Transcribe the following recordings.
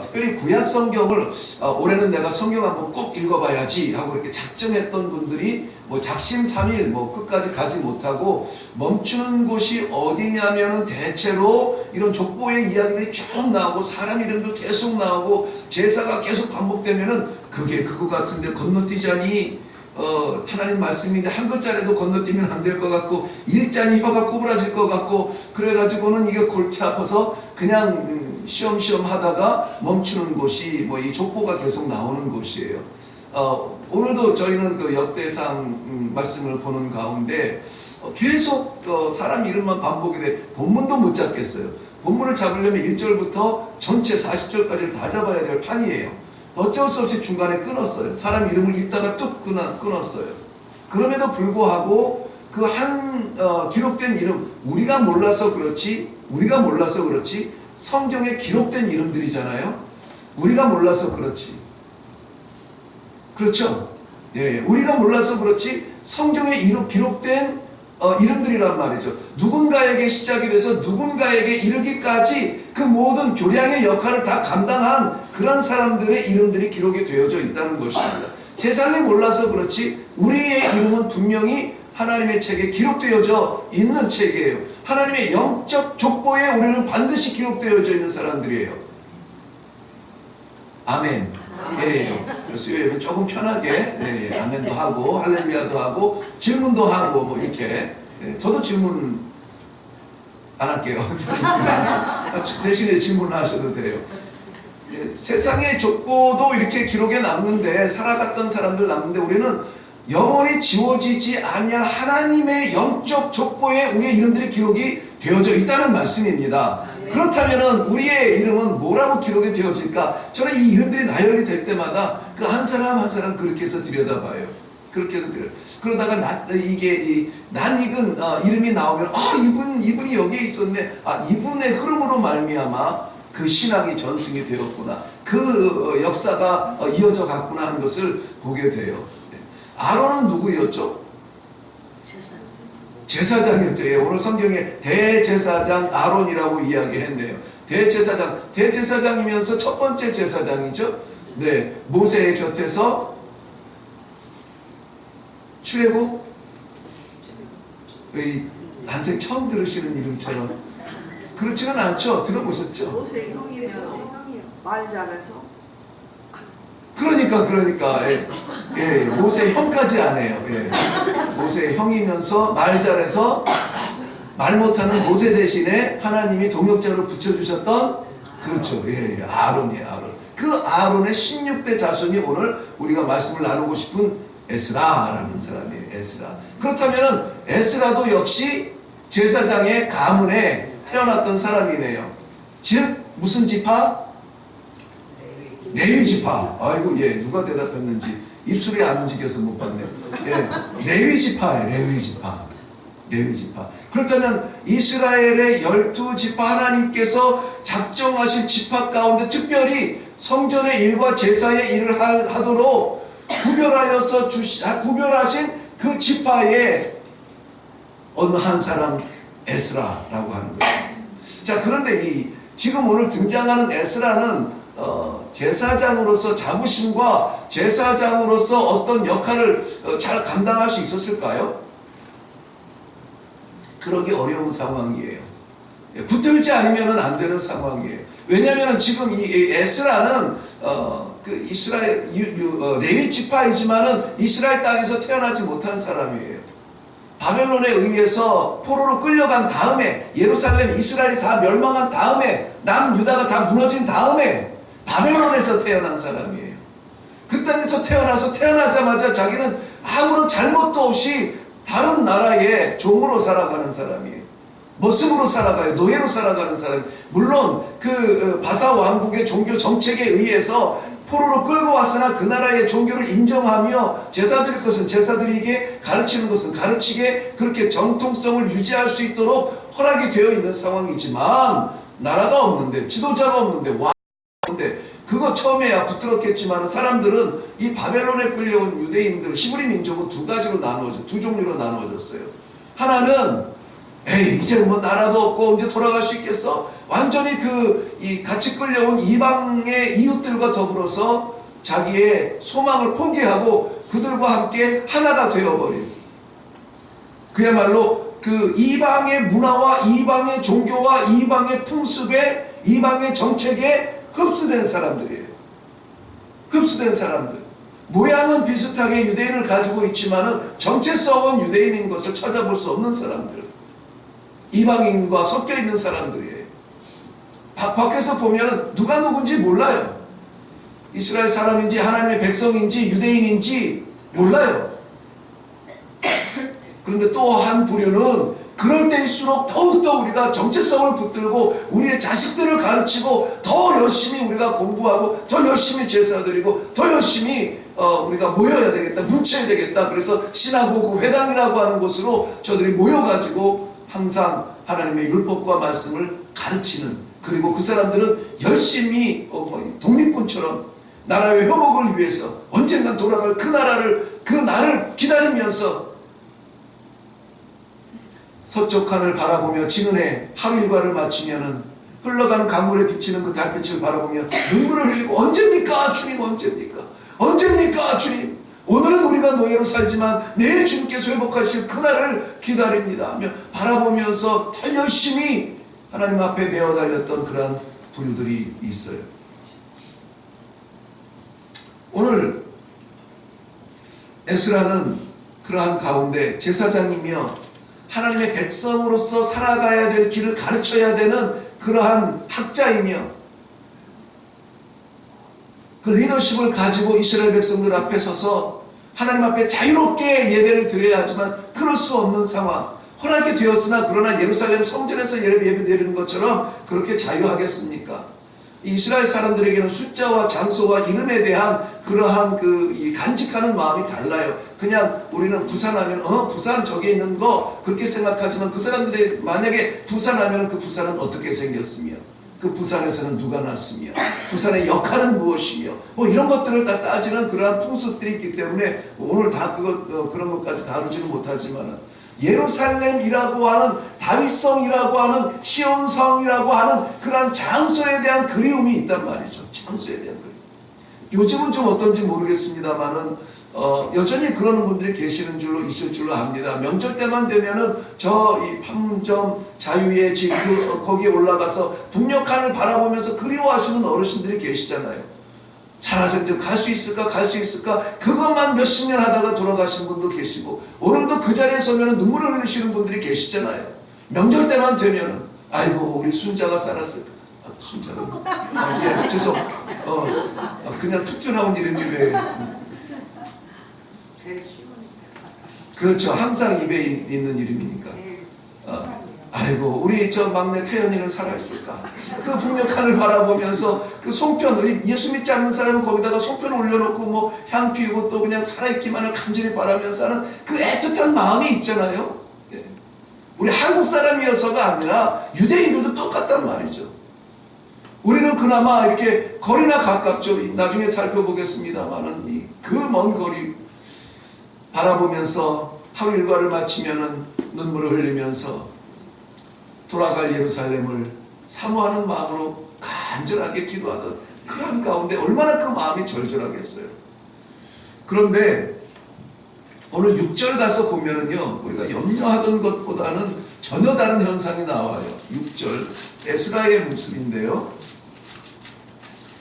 특별히 구약 성경을 올해는 내가 성경 한번 꼭 읽어봐야지 하고 이렇게 작정했던 분들이 뭐 작심삼일 뭐 끝까지 가지 못하고 멈추는 곳이 어디냐면은 대체로 이런 족보의 이야기들이 쭉 나오고 사람 이름도 계속 나오고 제사가 계속 반복되면은 그게 그거 같은데 건너뛰자니 하나님 말씀인데 한 글자라도 건너뛰면 안 될 것 같고 일자니 혀가 꼬부라질 것 같고 그래가지고는 이게 골치 아파서 그냥 시험시험 하다가 멈추는 곳이 뭐 이 족보가 계속 나오는 곳이에요. 오늘도 저희는 그 역대상 말씀을 보는 가운데 계속 사람 이름만 반복이 돼 본문도 못 잡겠어요. 본문을 잡으려면 1절부터 전체 40절까지를 다 잡아야 될 판이에요. 어쩔 수 없이 중간에 끊었어요. 사람 이름을 읽다가 뚝 끊었어요. 그럼에도 불구하고 그 기록된 이름 우리가 몰라서 그렇지 성경에 기록된 이름들이잖아요. 우리가 몰라서 그렇지. 그렇죠? 예, 우리가 몰라서 그렇지 성경에 기록된 이름들이란 말이죠. 누군가에게 시작이 돼서 누군가에게 이르기까지 그 모든 교량의 역할을 다 감당한 그런 사람들의 이름들이 기록이 되어져 있다는 것입니다. 세상에 몰라서 그렇지 우리의 이름은 분명히 하나님의 책에 기록되어져 있는 책이에요. 하나님의 영적 족보에 우리는 반드시 기록되어져 있는 사람들이에요. 아멘. 예, 수요 예배 조금 편하게 아멘도 하고 할렐루야도 하고 질문도 하고 뭐 이렇게 저도 질문 안 할게요. 대신에 질문을 하셔도 돼요. 세상의 족보도 이렇게 기록에 남는데 살아갔던 사람들 남는데 우리는 영원히 지워지지 아니할 하나님의 영적 족보에 우리의 이름들이 기록이 되어져 있다는 말씀입니다. 그렇다면 우리의 이름은 뭐라고 기록이 되어질까? 저는 이 이름들이 나열이 될 때마다 그 한 사람 한 사람 그렇게 해서 들여다봐요. 그렇게 해서 그러다가 낯익은 이름이 나오면 이분이 여기에 있었네. 이분의 흐름으로 말미암아 그 신앙이 전승이 되었구나. 그 역사가 이어져 갔구나 하는 것을 보게 돼요. 아론은 누구였죠? 제사장이었죠. 예, 오늘 성경에 대제사장 아론이라고 이야기했네요. 대제사장이면서 첫 번째 제사장이죠. 네, 모세의 곁에서 출애굽 난생 처음 들으시는 이름처럼 그렇지는 않죠. 들어보셨죠? 모세의 형이면 말 잘해서 그러니까 예, 모세 형까지 안 해요. 예. 모세 형이면서 말 잘해서 말 못하는 모세 대신에 하나님이 동역자로 붙여주셨던 그렇죠. 예, 아론이에요. 아론. 그 아론의 16대 자손이 오늘 우리가 말씀을 나누고 싶은 에스라라는 사람이에요. 에스라. 그렇다면 에스라도 역시 제사장의 가문에 태어났던 사람이네요. 즉 무슨 지파? 레위 지파. 아이고 누가 대답했는지 입술이 안 움직여서 못 봤네요. 레위 지파예요. 레위 지파. 그렇다면 이스라엘의 12지파 하나님께서 작정하신 지파 가운데 특별히 성전의 일과 제사의 일을 하도록 구별하신 그 지파의 어느 한 사람 에스라라고 하는 거예요. 자, 그런데 지금 오늘 등장하는 에스라는 제사장으로서 자부심과 제사장으로서 어떤 역할을 잘 감당할 수 있었을까요? 그러기 어려운 상황이에요. 붙들지 않으면 안 되는 상황이에요. 왜냐하면 지금 이 에스라는 그 이스라엘 레위 지파이지만은 이스라엘 땅에서 태어나지 못한 사람이에요. 바벨론에 의해서 포로로 끌려간 다음에 예루살렘 이스라엘이 다 멸망한 다음에 남유다가 다 무너진 다음에 바벨론에서 태어난 사람이에요. 그 땅에서 태어나자마자 자기는 아무런 잘못도 없이 다른 나라의 종으로 살아가는 사람이에요. 머슴으로 살아가요. 노예로 살아가는 사람. 물론 그 바사 왕국의 종교 정책에 의해서 포로로 끌고 왔으나 그 나라의 종교를 인정하며 제사드리게 가르치는 것은 가르치게 그렇게 정통성을 유지할 수 있도록 허락이 되어 있는 상황이지만 나라가 없는데 지도자가 없는데 왕이 없는데 그거 처음에야 붙들었겠지만 사람들은 이 바벨론에 끌려온 유대인들 히브리 민족은 두 종류로 나누어졌어요. 하나는 이제 뭐 나라도 없고 언제 돌아갈 수 있겠어? 완전히 이 같이 끌려온 이방의 이웃들과 더불어서 자기의 소망을 포기하고 그들과 함께 하나가 되어버린, 그야말로 그 이방의 문화와 이방의 종교와 이방의 풍습에, 이방의 정책에 흡수된 사람들이에요. 흡수된 사람들. 모양은 비슷하게 유대인을 가지고 있지만은 정체성은 유대인인 것을 찾아볼 수 없는 사람들, 이방인과 섞여 있는 사람들이에요. 밖에서 보면은 누가 누군지 몰라요. 이스라엘 사람인지 하나님의 백성인지 유대인인지 몰라요. 그런데 또 한 부류는 그럴 때일수록 더욱더 우리가 정체성을 붙들고 우리의 자식들을 가르치고 더 열심히 우리가 공부하고 더 열심히 제사드리고 더 열심히 우리가 모여야 되겠다, 뭉쳐야 되겠다. 그래서 시나고그 회당이라고 하는 곳으로 저들이 모여가지고 항상 하나님의 율법과 말씀을 가르치는, 그리고 그 사람들은 열심히 독립군처럼 나라의 회복을 위해서 언젠간 돌아갈 그 날을 기다리면서 서쪽 하늘 바라보며 지는 해 하루 일과를 마치면은 흘러가는 강물에 비치는 그 달빛을 바라보며 눈물을 흘리고 언제입니까 주님, 언제입니까, 언제입니까 주님, 오늘은 우리가 노예로 살지만 내일 주님께서 회복하실 그날을 기다립니다 하며 바라보면서 더 열심히 하나님 앞에 메어 달렸던 그러한 부류들이 있어요. 오늘 에스라는 그러한 가운데 제사장이며 하나님의 백성으로서 살아가야 될 길을 가르쳐야 되는 그러한 학자이며 그 리더십을 가지고 이스라엘 백성들 앞에 서서 하나님 앞에 자유롭게 예배를 드려야 하지만 그럴 수 없는 상황, 허락이 되었으나 그러나 예루살렘 성전에서 예배 드리는 것처럼 그렇게 자유하겠습니까? 이스라엘 사람들에게는 숫자와 장소와 이름에 대한 그러한 이 간직하는 마음이 달라요. 그냥 우리는 부산하면 부산 저기 있는 거 그렇게 생각하지만 그 사람들이 만약에 부산하면 그 부산은 어떻게 생겼으며 그 부산에서는 누가 났으며 부산의 역할은 무엇이며 이런 것들을 다 따지는 그러한 풍습들이 있기 때문에 오늘 다 그런 것까지 다루지는 못하지만은 예루살렘이라고 하는 다윗성이라고 하는 시온성이라고 하는 그러한 장소에 대한 그리움이 있단 말이죠. 장소에 대한 그리움. 요즘은 좀 어떤지 모르겠습니다만은 여전히 그러는 분들이 계시는 줄로 있을 줄로 압니다. 명절 때만 되면은 이 판문점 자유의 집 거기에 올라가서 북녘하늘 바라보면서 그리워하시는 어르신들이 계시잖아요. 살아서 갈 수 있을까, 갈 수 있을까, 그것만 몇십 년 하다가 돌아가신 분도 계시고 오늘도 그 자리에 서면 눈물을 흘리시는 분들이 계시잖아요. 명절 때만 되면은 아이고 우리 순자가 살았을까. 순자가 죄송. 그냥 툭 튀어나온 이름이 왜. 그렇죠. 항상 입에 있는 이름이니까. 아이고 우리 저 막내 태연이는 살아있을까. 그 북녘하늘 바라보면서 그 송편, 예수 믿지 않는 사람은 거기다가 송편 올려놓고 향 피우고 또 그냥 살아있기만을 간절히 바라면서 하는 그 애틋한 마음이 있잖아요. 우리 한국 사람이어서가 아니라 유대인들도 똑같단 말이죠. 우리는 그나마 이렇게 거리나 가깝죠. 나중에 살펴보겠습니다만은 그 먼 거리 바라보면서 하루 일과를 마치면은 눈물을 흘리면서 돌아갈 예루살렘을 사모하는 마음으로 간절하게 기도하던 그런 가운데 얼마나 그 마음이 절절하겠어요. 그런데 오늘 6절 가서 보면은요, 우리가 염려하던 것보다는 전혀 다른 현상이 나와요. 6절 에스라의 모습인데요.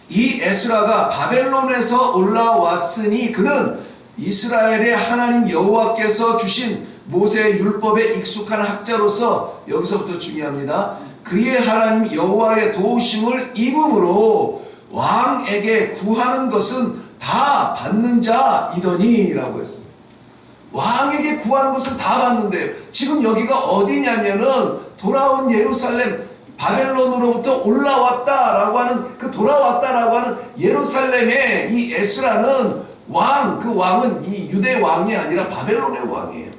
이 에스라가 바벨론에서 올라왔으니 그는 이스라엘의 하나님 여호와께서 주신 모세의 율법에 익숙한 학자로서, 여기서부터 중요합니다. 그의 하나님 여호와의 도우심을 입음으로 왕에게 구하는 것은 다 받는 자이더니 라고 했습니다. 왕에게 구하는 것은 다 받는데요. 지금 여기가 어디냐면은 돌아온 예루살렘, 바벨론으로부터 올라왔다라고 하는 그 돌아왔다라고 하는 예루살렘의 이 에스라는 그 왕은 이 유대 왕이 아니라 바벨론의 왕이에요.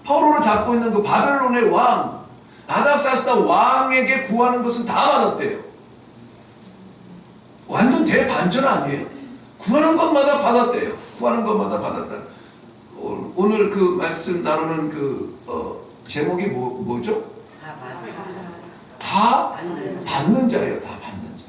포로로 잡고 있는 그 바벨론의 왕 아닥사스다 왕에게 구하는 것은 다 받았대요. 완전 대반전 아니에요? 구하는 것마다 받았대요. 구하는 것마다 받았다. 오늘 그 말씀 나누는 제목이 뭐죠? 다 받는 자예요. 다 받는 자.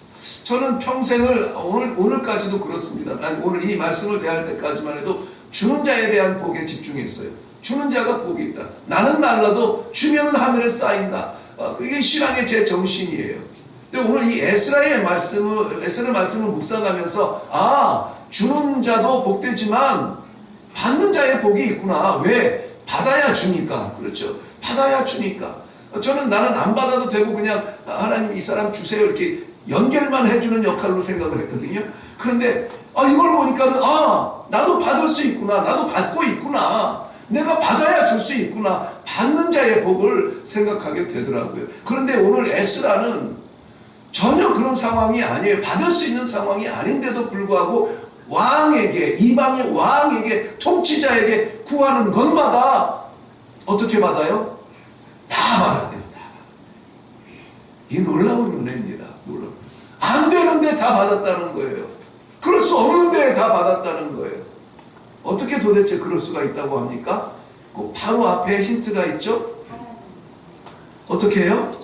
저는 평생을 오늘까지도 그렇습니다. 아니, 오늘 이 말씀을 대할 때까지만 해도 주는 자에 대한 복에 집중했어요. 주는 자가 복이 있다. 나는 말라도 주면은 하늘에 쌓인다. 이게 신앙의 제 정신이에요. 근데 오늘 이 에스라의 말씀을 묵상하면서 주는 자도 복되지만 받는 자의 복이 있구나. 왜? 받아야 주니까. 그렇죠. 받아야 주니까. 저는 나는 안 받아도 되고 그냥 하나님 이 사람 주세요 이렇게 연결만 해주는 역할로 생각을 했거든요. 그런데 이걸 보니까는 나도 받을 수 있구나. 나도 받고 있구나. 내가 받아야 줄 수 있구나. 받는 자의 복을 생각하게 되더라고요. 그런데 오늘 에스라는 전혀 그런 상황이 아니에요. 받을 수 있는 상황이 아닌데도 불구하고 왕에게, 이방의 왕에게, 통치자에게 구하는 것마다 어떻게 받아요? 다 받아야 돼요. 다. 이 놀라운 은혜입니다. 놀라운. 안 되는데 다 받았다는 거예요. 그럴 수 없는데 다 받았다는 거예요. 어떻게 도대체 그럴 수가 있다고 합니까? 그 바로 앞에 힌트가 있죠? 어떻게 해요?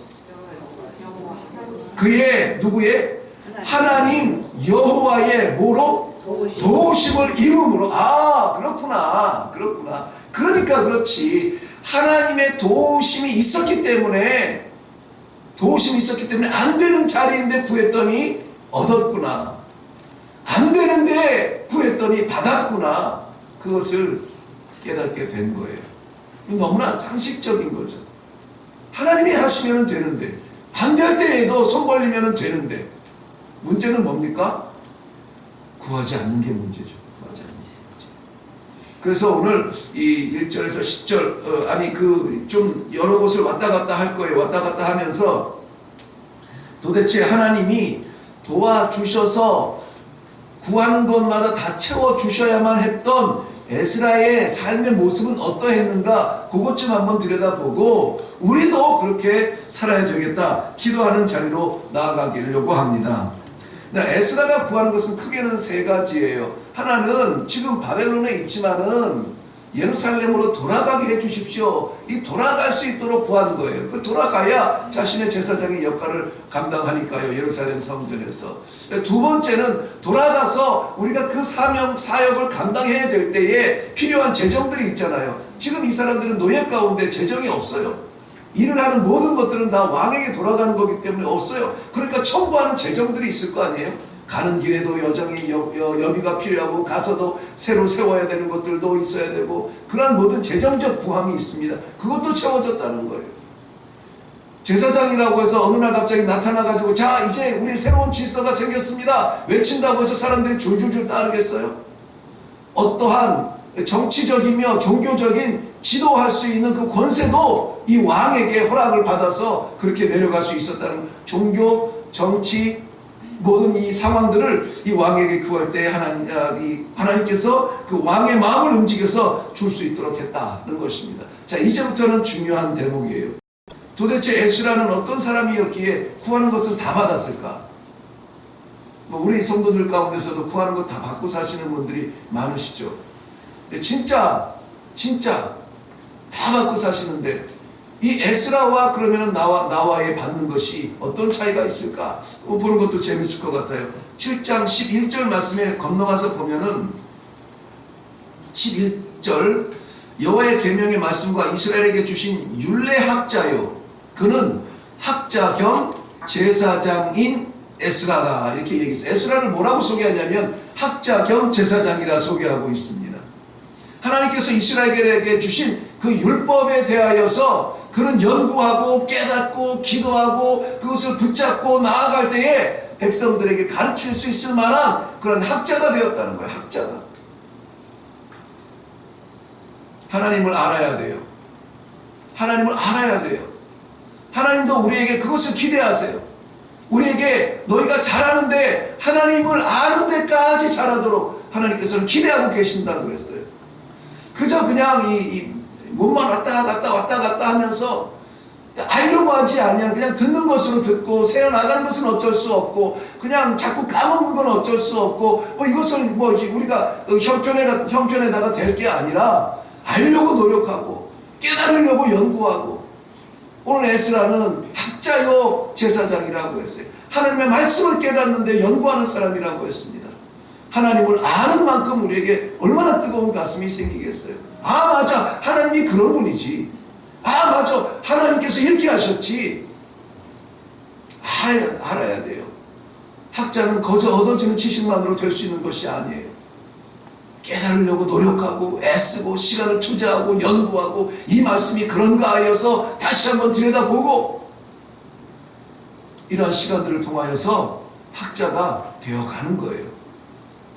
그의 누구의? 하나님 여호와의 뭐로? 도우심을 이름으로. 그렇구나. 그러니까 그렇지. 하나님의 도우심이 있었기 때문에 안 되는 자리인데 구했더니 얻었구나. 안 되는데 구했더니 받았구나. 그것을 깨닫게 된 거예요. 너무나 상식적인 거죠. 하나님이 하시면 되는데, 안 될 때에도 손 벌리면 되는데, 문제는 뭡니까? 구하지 않는 게 문제죠. 구하지 않는 게 문제. 그래서 오늘 이 1절에서 10절, 좀 여러 곳을 왔다 갔다 할 거예요. 왔다 갔다 하면서 도대체 하나님이 도와주셔서 구하는 것마다 다 채워주셔야만 했던 에스라의 삶의 모습은 어떠했는가, 그것 좀 한번 들여다보고 우리도 그렇게 살아야 되겠다 기도하는 자리로 나아가려고 합니다. 에스라가 구하는 것은 크게는 세 가지예요. 하나는 지금 바벨론에 있지만은 예루살렘으로 돌아가게 해주십시오. 이 돌아갈 수 있도록 구한 거예요. 그 돌아가야 자신의 제사장의 역할을 감당하니까요. 예루살렘 성전에서. 두 번째는 돌아가서 우리가 그 사역을 감당해야 될 때에 필요한 재정들이 있잖아요. 지금 이 사람들은 노예 가운데 재정이 없어요. 일을 하는 모든 것들은 다 왕에게 돌아가는 거기 때문에 없어요. 그러니까 청구하는 재정들이 있을 거 아니에요. 가는 길에도 여정이 여비가 필요하고 가서도 새로 세워야 되는 것들도 있어야 되고 그런 모든 재정적 구함이 있습니다. 그것도 채워졌다는 거예요. 제사장이라고 해서 어느 날 갑자기 나타나가지고 자 이제 우리 새로운 질서가 생겼습니다 외친다고 해서 사람들이 줄줄줄 따르겠어요? 어떠한 정치적이며 종교적인 지도할 수 있는 그 권세도 이 왕에게 허락을 받아서 그렇게 내려갈 수 있었다는, 종교, 정치 모든 이 상황들을 이 왕에게 구할 때 하나님께서 그 왕의 마음을 움직여서 줄 수 있도록 했다는 것입니다. 자, 이제부터는 중요한 대목이에요. 도대체 에스라는 어떤 사람이었기에 구하는 것을 다 받았을까? 우리 성도들 가운데서도 구하는 것 다 받고 사시는 분들이 많으시죠. 근데 진짜 다 받고 사시는데 이 에스라와 그러면은 나와의 받는 것이 어떤 차이가 있을까? 보는 것도 재밌을 것 같아요. 7장 11절 말씀에 건너가서 보면은 11절 여호와의 계명의 말씀과 이스라엘에게 주신 율례학자요 그는 학자 겸 제사장인 에스라다 이렇게 얘기했어요. 에스라를 뭐라고 소개하냐면 학자 겸 제사장이라 소개하고 있습니다. 하나님께서 이스라엘에게 주신 그 율법에 대하여서 그는 연구하고 깨닫고 기도하고 그것을 붙잡고 나아갈 때에 백성들에게 가르칠 수 있을 만한 그런 학자가 되었다는 거예요. 학자가. 하나님을 알아야 돼요. 하나님을 알아야 돼요. 하나님도 우리에게 그것을 기대하세요. 우리에게 너희가 잘하는데 하나님을 아는 데까지 잘하도록 하나님께서는 기대하고 계신다고 그랬어요. 그저 그냥 이 몸만 왔다 갔다 하면서 알려고 하지 않냐. 그냥 듣는 것으로 듣고 새어나가는 것은 어쩔 수 없고 그냥 자꾸 까먹는 건 어쩔 수 없고 이것을 우리가 형편에다가 될 게 아니라 알려고 노력하고 깨달으려고 연구하고 오늘 에스라는 학자요 제사장이라고 했어요. 하나님의 말씀을 깨닫는데 연구하는 사람이라고 했습니다. 하나님을 아는 만큼 우리에게 얼마나 뜨거운 가슴이 생기겠어요. 아 맞아, 하나님이 그런 분이지. 아 맞아, 하나님께서 이렇게 하셨지. 알아야 돼요. 학자는 거저 얻어지는 지식만으로 될 수 있는 것이 아니에요. 깨달으려고 노력하고 애쓰고 시간을 투자하고 연구하고 이 말씀이 그런가 하여서 다시 한번 들여다보고 이러한 시간들을 통하여서 학자가 되어가는 거예요.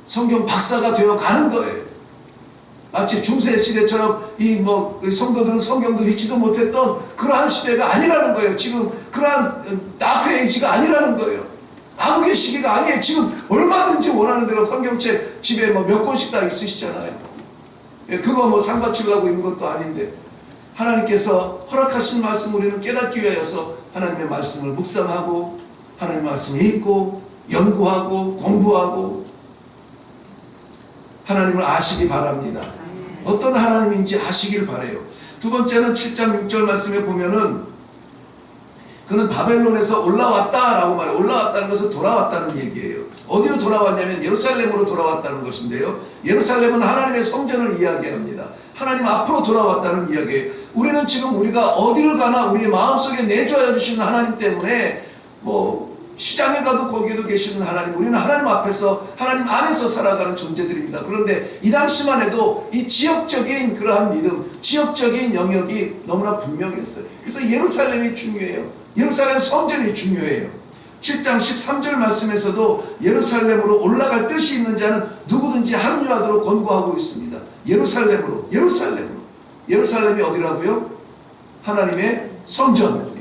성경 박사가 되어가는 거예요. 마치 중세 시대처럼 성도들은 성경도 읽지도 못했던 그러한 시대가 아니라는 거예요. 지금 그러한 다크 에이지가 아니라는 거예요. 암흑의 시기가 아니에요. 지금 얼마든지 원하는 대로 성경책 집에 몇 권씩 다 있으시잖아요. 그거 상받치려고 있는 것도 아닌데 하나님께서 허락하신 말씀 우리는 깨닫기 위하여서 하나님의 말씀을 묵상하고 하나님의 말씀을 읽고 연구하고 공부하고 하나님을 아시기 바랍니다. 어떤 하나님인지 아시길 바라요. 두 번째는 7장 6절 말씀에 보면은 그는 바벨론에서 올라왔다라고 말해요. 올라왔다는 것은 돌아왔다는 얘기예요. 어디로 돌아왔냐면 예루살렘으로 돌아왔다는 것인데요. 예루살렘은 하나님의 성전을 이야기합니다. 하나님 앞으로 돌아왔다는 이야기예요. 우리는 지금 우리가 어디를 가나 우리의 마음속에 내주하여 주시는 하나님 때문에 시장에 가도 거기에도 계시는 하나님, 우리는 하나님 앞에서 하나님 안에서 살아가는 존재들입니다. 그런데 이 당시만 해도 이 지역적인 그러한 믿음, 지역적인 영역이 너무나 분명했어요. 그래서 예루살렘이 중요해요. 예루살렘 성전이 중요해요. 7장 13절 말씀에서도 예루살렘으로 올라갈 뜻이 있는 자는 누구든지 합류하도록 권고하고 있습니다. 예루살렘으로. 예루살렘이 어디라고요? 하나님의 성전.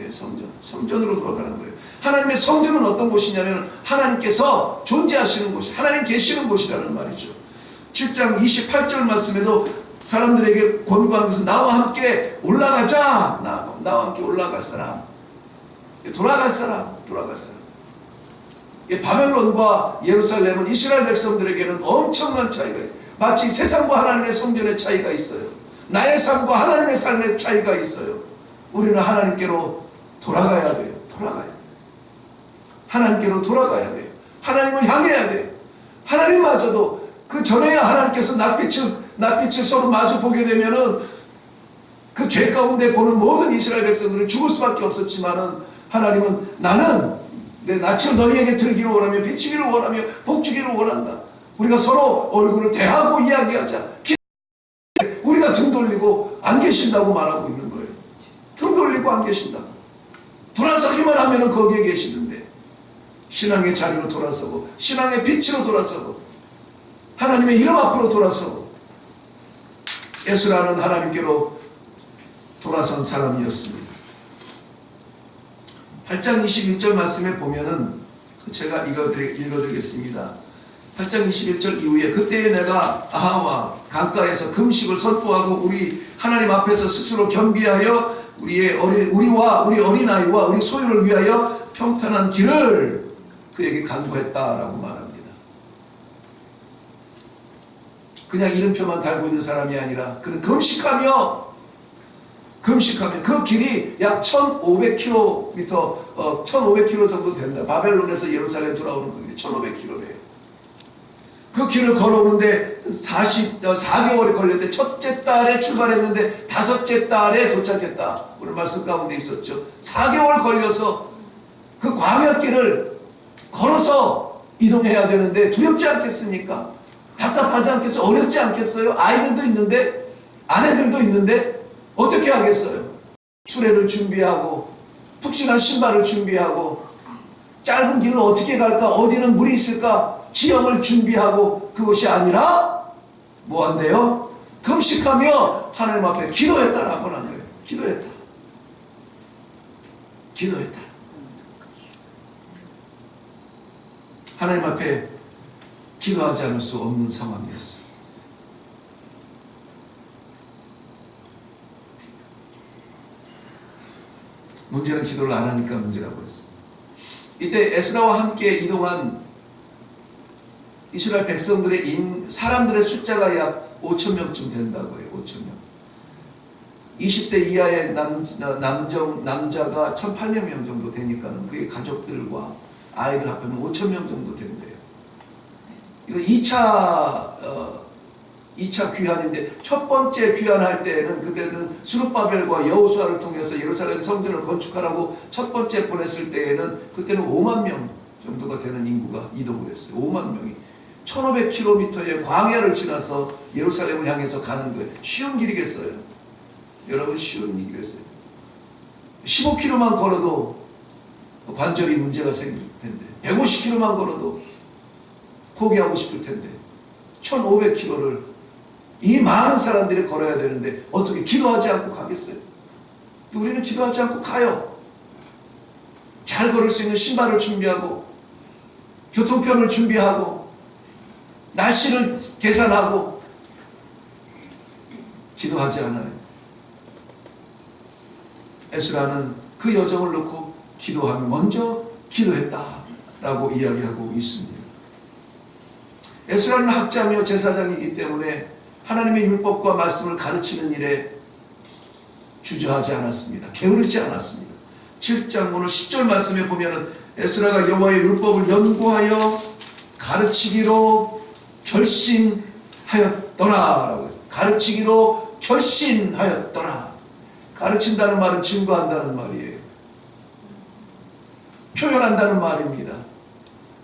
성전으로 돌아가는 거예요. 하나님의 성전은 어떤 곳이냐면 하나님께서 존재하시는 곳이, 하나님 계시는 곳이라는 말이죠. 7장 28절 말씀에도 사람들에게 권고한 것은 나와 함께 올라가자. 나와 함께 올라갈 사람, 돌아갈 사람. 바벨론과 예루살렘은 이스라엘 백성들에게는 엄청난 차이가 있어요. 마치 세상과 하나님의 성전의 차이가 있어요. 나의 삶과 하나님의 삶의 차이가 있어요. 우리는 하나님께로 돌아가야 돼요. 하나님께로 돌아가야 돼요. 하나님을 향해야 돼요. 하나님마저도 그 전에야 하나님께서 낯빛을 서로 마주 보게 되면은 그 죄 가운데 보는 모든 이스라엘 백성들은 죽을 수밖에 없었지만은 하나님은 나는 내 낯을 너희에게 들기를 원하며 비추기를 원하며 복주기를 원한다. 우리가 서로 얼굴을 대하고 이야기하자. 우리가 등 돌리고 안 계신다고 말하고 있는 거예요. 등 돌리고 안 계신다고. 돌아서기만 하면은 거기에 계시는데 신앙의 자리로 돌아서고 신앙의 빛으로 돌아서고 하나님의 이름 앞으로 돌아서고 에스라는 하나님께로 돌아선 사람이었습니다. 8장 21절 말씀에 보면은 제가 읽어드리겠습니다. 8장 21절 이후에 그때에 내가 아하와 강가에서 금식을 선포하고 우리 하나님 앞에서 스스로 겸비하여 우리와 우리 어린아이와 우리 소유를 위하여 평탄한 길을 그에게 간구했다라고 말합니다. 그냥 이름표만 달고 있는 사람이 아니라 그는 금식하며 그 길이 약 1500km 1500km 정도 된다. 바벨론에서 예루살렘 돌아오는 그 길이 1500km래요. 그 길을 걸어오는데 4개월이 걸렸는데 첫째 달에 출발했는데 다섯째 달에 도착했다. 오늘 말씀 가운데 있었죠. 4개월 걸려서 그 광야길을 걸어서 이동해야 되는데 두렵지 않겠습니까? 답답하지 않겠어요? 어렵지 않겠어요? 아이들도 있는데 아내들도 있는데 어떻게 하겠어요? 수레를 준비하고 푹신한 신발을 준비하고 짧은 길을 어떻게 갈까? 어디는 물이 있을까? 지형을 준비하고 그것이 아니라 뭐 한대요? 금식하며 하나님 앞에 기도했다라고 하는 거예요. 기도했다. 하나님 앞에 기도하지 않을 수 없는 상황이었어요. 문제는 기도를 안 하니까 문제라고 했어요. 이때 에스라와 함께 이동한 이스라엘 백성들의 사람들의 숫자가 약 5,000명쯤 된다고 해요. 5,000명. 20세 이하의 남자가 1,800명 정도 되니까는 그게 가족들과 아이들 합하면 5,000명 정도 된대요. 이거 2차 귀환인데, 첫 번째 귀환할 때에는 그때는 스룹바벨과 여호수아를 통해서 예루살렘 성전을 건축하라고 첫 번째 보냈을 때에는 그때는 5만 명 정도가 되는 인구가 이동을 했어요. 5만 명이 1500km의 광야를 지나서 예루살렘을 향해서 가는 거예요. 쉬운 길이겠어요? 여러분, 쉬운 길이겠어요? 15km만 걸어도 관절이 문제가 생길 텐데, 150km만 걸어도 포기하고 싶을 텐데, 1500km를 이 많은 사람들이 걸어야 되는데 어떻게 기도하지 않고 가겠어요? 우리는 기도하지 않고 가요. 잘 걸을 수 있는 신발을 준비하고, 교통편을 준비하고, 날씨를 계산하고, 기도하지 않아요. 에스라는 그 여정을 놓고 기도하며 먼저 기도했다라고 이야기하고 있습니다. 에스라는 학자며 제사장이기 때문에 하나님의 율법과 말씀을 가르치는 일에 주저하지 않았습니다. 게으르지 않았습니다. 7장 오늘 10절 말씀에 보면은 에스라가 여호와의 율법을 연구하여 가르치기로 결심하였더라. 가르치기로 결심하였더라. 가르친다는 말은 증거한다는 말이에요. 표현한다는 말입니다.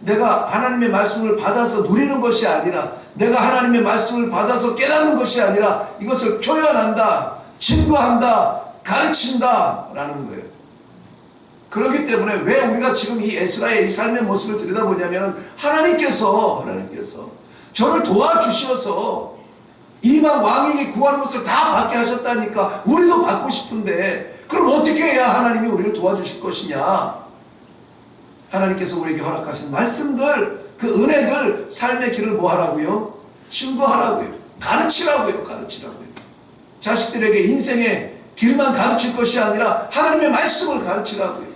내가 하나님의 말씀을 받아서 누리는 것이 아니라, 내가 하나님의 말씀을 받아서 깨닫는 것이 아니라 이것을 표현한다, 증거한다, 가르친다 라는 거예요. 그렇기 때문에 왜 우리가 지금 이 에스라의 이 삶의 모습을 들여다보냐면, 하나님께서 저를 도와주셔서 이방 왕에게 구하는 것을 다 받게 하셨다니까 우리도 받고 싶은데, 그럼 어떻게 해야 하나님이 우리를 도와주실 것이냐? 하나님께서 우리에게 허락하신 말씀들, 그 은혜들, 삶의 길을 뭐 하라고요? 증거하라고요. 가르치라고요. 자식들에게 인생의 길만 가르칠 것이 아니라 하나님의 말씀을 가르치라고요.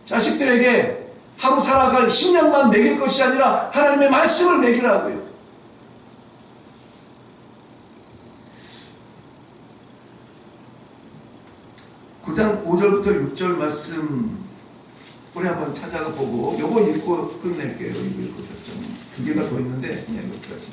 자식들에게 하루 살아갈 식량만 먹일 것이 아니라 하나님의 말씀을 먹이라고요. (9장 5절부터 6절) 말씀 우리 한번 찾아가 보고 요거 읽고 끝낼게요. 이거 읽고 좀 두 개가 더 있는데 그냥 여기까지.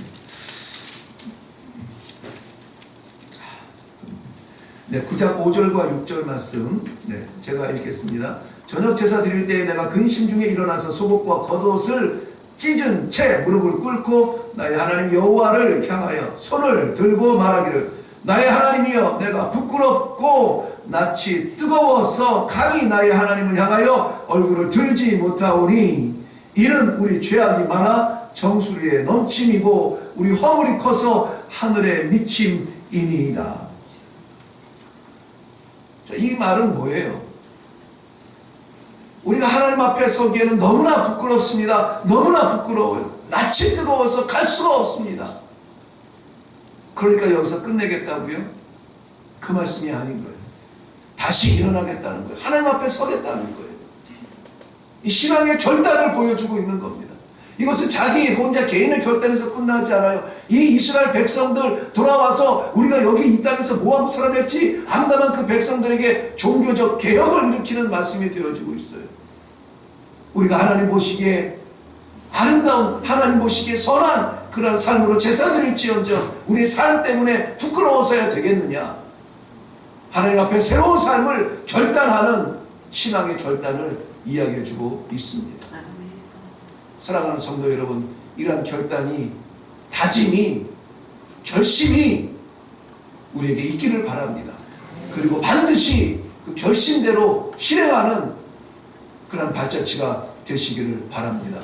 네, 9장 5절과 6절 말씀, 네, 제가 읽겠습니다. 저녁 제사 드릴 때에 내가 근심 중에 일어나서 속옷과 겉옷을 찢은 채 무릎을 꿇고 나의 하나님 여호와를 향하여 손을 들고 말하기를, 나의 하나님이여, 내가 부끄럽고 낯이 뜨거워서 감히 나의 하나님을 향하여 얼굴을 들지 못하오니, 이는 우리 죄악이 많아 정수리에 넘침이고 우리 허물이 커서 하늘에 미침이니이다. 자, 이 말은 뭐예요? 우리가 하나님 앞에 서기에는 너무나 부끄럽습니다. 너무나 부끄러워요. 낯이 뜨거워서 갈 수가 없습니다. 그러니까 여기서 끝내겠다고요? 그 말씀이 아닌 거예요. 다시 일어나겠다는 거예요. 하나님 앞에 서겠다는 거예요. 이 신앙의 결단을 보여주고 있는 겁니다. 이것은 자기 혼자 개인의 결단에서 끝나지 않아요. 이 이스라엘 백성들 돌아와서 우리가 여기 이 땅에서 뭐하고 살아야 될지 암담한 그 백성들에게 종교적 개혁을 일으키는 말씀이 되어지고 있어요. 우리가 하나님 보시기에 아름다운, 하나님 보시기에 선한 그러한 삶으로 제사 드릴지언정 우리의 삶 때문에 부끄러워서야 되겠느냐? 하나님 앞에 새로운 삶을 결단하는 신앙의 결단을 이야기해주고 있습니다. 사랑하는 성도 여러분, 이러한 결단이, 다짐이, 결심이 우리에게 있기를 바랍니다. 그리고 반드시 그 결심대로 실행하는 그런 발자취가 되시기를 바랍니다.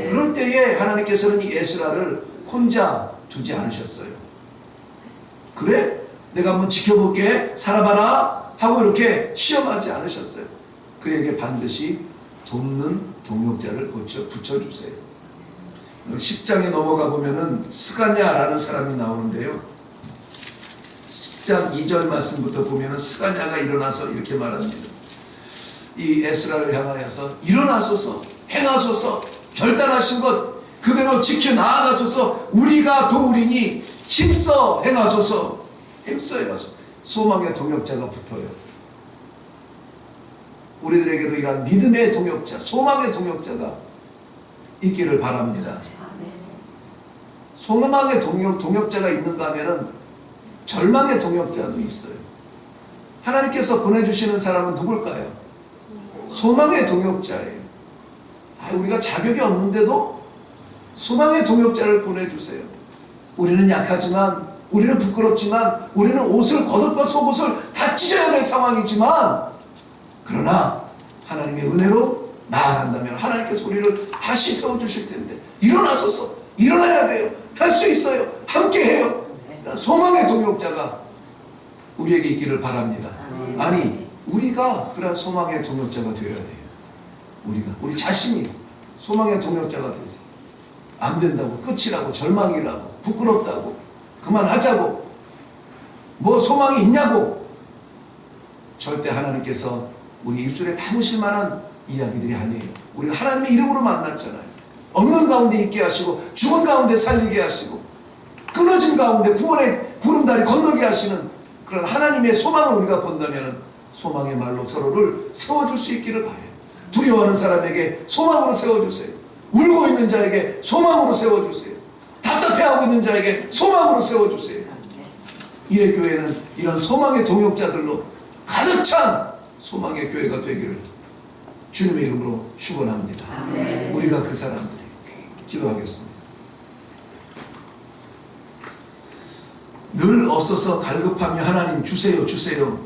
그럴 때에 하나님께서는 이 에스라를 혼자 두지 않으셨어요. 그래? 내가 한번 지켜볼게, 살아봐라 하고 이렇게 시험하지 않으셨어요. 그에게 반드시 돕는 동역자를 붙여주세요. 10장에 넘어가 보면은 스가냐라는 사람이 나오는데요. 10장 2절 말씀부터 보면은 스가냐가 일어나서 이렇게 말합니다. 이 에스라를 향하여서 일어나소서, 행하소서, 결단하신 것 그대로 지켜 나아가소서, 우리가 도우리니 힘써 행하소서. 힘써 행하소서. 소망의 동역자가 붙어요. 우리들에게도 이러한 믿음의 동역자, 소망의 동역자가 있기를 바랍니다. 소망의 동역자가 있는가 하면은 절망의 동역자도 있어요. 하나님께서 보내주시는 사람은 누굴까요? 소망의 동역자예요. 우리가 자격이 없는데도 소망의 동역자를 보내주세요. 우리는 약하지만, 우리는 부끄럽지만, 우리는 옷을, 겉옷과 속옷을 다 찢어야 될 상황이지만, 그러나 하나님의 은혜로 나아간다면 하나님께서 우리를 다시 세워주실 텐데, 일어나소서, 일어나야 돼요. 할 수 있어요. 함께해요. 소망의 동역자가 우리에게 있기를 바랍니다. 아니, 우리가 그런 소망의 동역자가 되어야 돼요. 우리 자신이 소망의 동역자가 되세요. 안 된다고, 끝이라고, 절망이라고, 부끄럽다고, 그만하자고, 뭐 소망이 있냐고, 절대 하나님께서 우리 입술에 담으실 만한 이야기들이 아니에요. 우리가 하나님의 이름으로 만났잖아요. 없는 가운데 있게 하시고, 죽은 가운데 살리게 하시고, 끊어진 가운데 구원의 구름다리 건너게 하시는 그런 하나님의 소망을 우리가 본다면 소망의 말로 서로를 세워줄 수 있기를 바라요. 두려워하는 사람에게 소망으로 세워주세요. 울고 있는 자에게 소망으로 세워주세요. 답답해하고 있는 자에게 소망으로 세워주세요. 이래교회는 이런 소망의 동역자들로 가득 찬 소망의 교회가 되기를 주님의 이름으로 축원합니다. 우리가 그 사람들이 기도하겠습니다. 늘 없어서 갈급하며 하나님 주세요 주세요